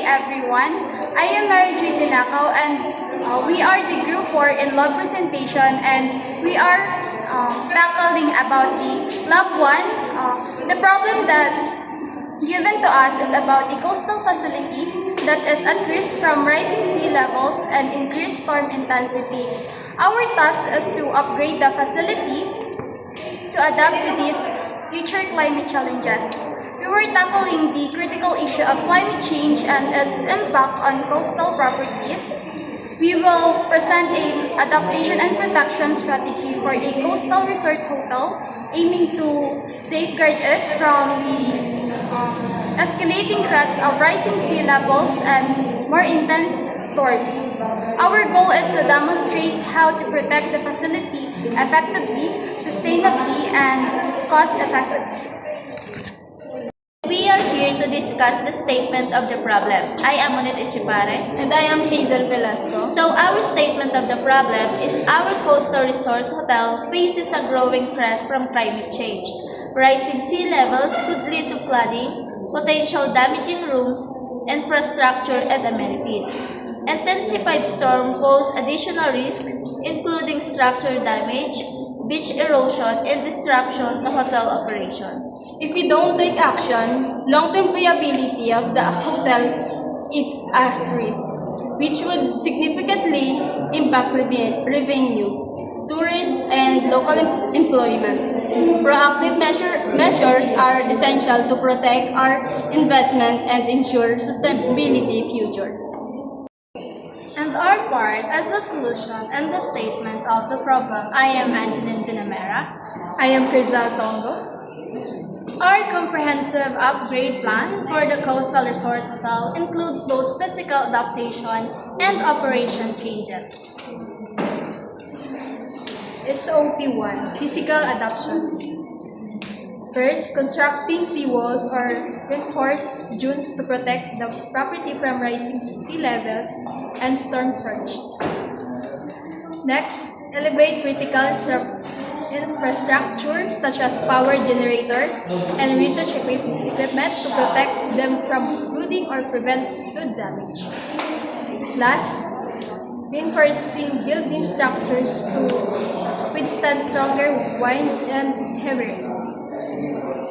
everyone. I am Mary J. Dinakaw and we are the Group 4 in Lab Presentation and we are tackling about the Lab 1. The problem that given to us is about the coastal facility that is at risk from rising sea levels and increased storm intensity. Our task is to upgrade the facility to adapt to these future climate challenges. We were tackling the critical issue of climate change and its impact on coastal properties. We will present an adaptation and protection strategy for a coastal resort hotel, aiming to safeguard it from the escalating threats of rising sea levels and more intense storms. Our goal is to demonstrate how to protect the facility effectively, sustainably, and cost-effectively. We are here to discuss the statement of the problem. I am Monet Echipare. And I am Hazel Velasco. So our statement of the problem is our coastal resort hotel faces a growing threat from climate change. Rising sea levels could lead to flooding, potential damaging rooms, infrastructure, and amenities. Intensified storm pose additional risks, including structure damage, beach erosion, and disruption to hotel operations. If we don't take action, long-term viability of the hotel is at risk, which would significantly impact revenue, tourist, and local employment. Proactive measures are essential to protect our investment and ensure sustainability future. And our part as the solution and the statement of the problem. I am Angeline Binamera. I am Kirzal Tongo. Our comprehensive upgrade plan for the Coastal Resort Hotel includes both physical adaptation and operation changes. SOP1 Physical Adaptations. First, constructing seawalls or reinforced dunes to protect the property from rising sea levels and storm surge. Next, elevate critical infrastructure such as power generators and research equipment to protect them from flooding or prevent flood damage. Last, reinforcing building structures to withstand stronger winds and heavy rain.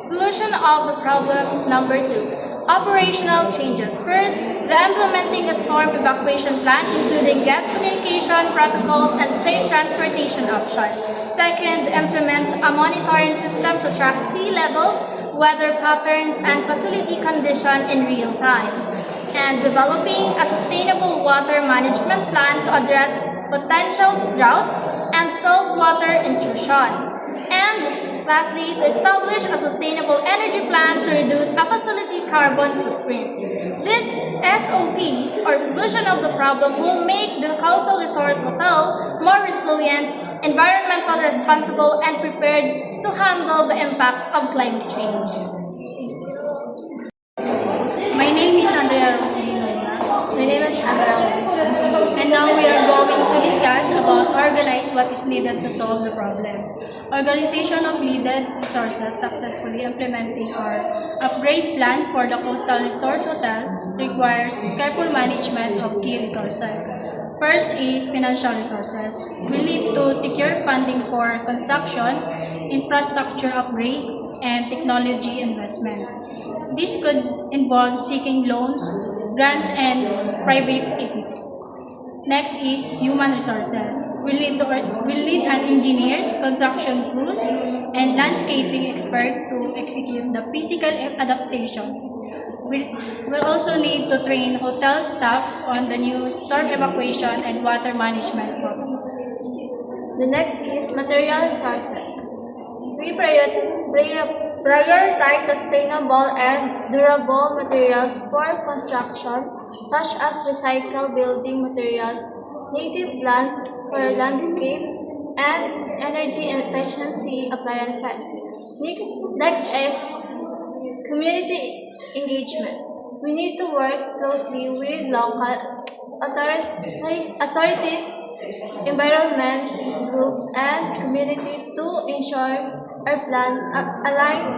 Solution of the problem number 2. Operational changes. First, the implementing a storm evacuation plan including gas communication protocols and safe transportation options. Second, implement a monitoring system to track sea levels, weather patterns, and facility condition in real time. And developing a sustainable water management plan to address potential droughts and saltwater intrusion. And lastly, to establish a sustainable energy plan to reduce a facility carbon footprint. These SOPs or solution of the problem will make the Coastal Resort Hotel more resilient, environmental responsible, and prepared to handle the impacts of climate change. My name is Andrea Rosalina. My name is Amara. And now we are going to discuss about organize what is needed to solve the problem. Organization of needed resources successfully implementing our upgrade plan for the Coastal Resort Hotel requires careful management of key resources. First is financial resources. We need to secure funding for construction, infrastructure upgrades, and technology investment. This could involve seeking loans, grants, and private equity. Next is human resources. We'll need an engineers, construction crews, and landscaping expert to execute the physical adaptation. We'll also need to train hotel staff on the new storm evacuation and water management protocols. The next is material resources. We prioritize sustainable and durable materials for construction, such as recycled building materials, native plants for landscape, and energy efficiency appliances. Next is community engagement. We need to work closely with local authorities, environment groups, and community to ensure our plans align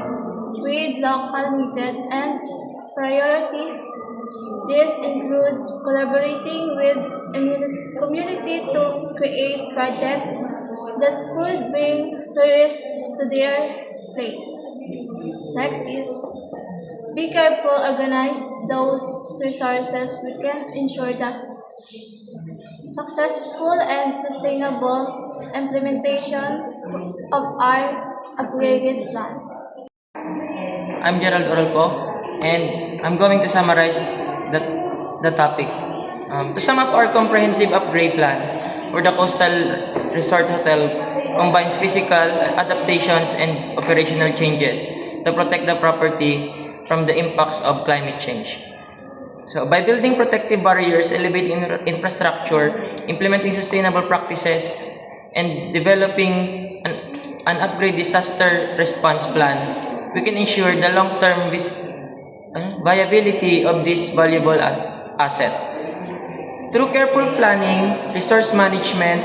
with local needs and priorities This includes collaborating with community to create projects that could bring tourists to their place. Next is be careful, organize those resources. We can ensure that successful and sustainable implementation of our upgraded plan. I'm Gerald Orolpo, and I'm going to summarize the topic. To sum up, our comprehensive upgrade plan for the Coastal Resort Hotel combines physical adaptations and operational changes to protect the property from the impacts of climate change. So, by building protective barriers, elevating infrastructure, implementing sustainable practices, and developing an upgrade disaster response plan, we can ensure the long-term viability of this valuable asset. Through careful planning, resource management,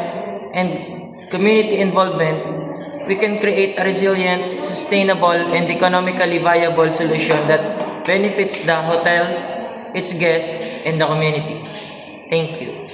and community involvement, we can create a resilient, sustainable, and economically viable solution that benefits the hotel, its guests, and the community. Thank you.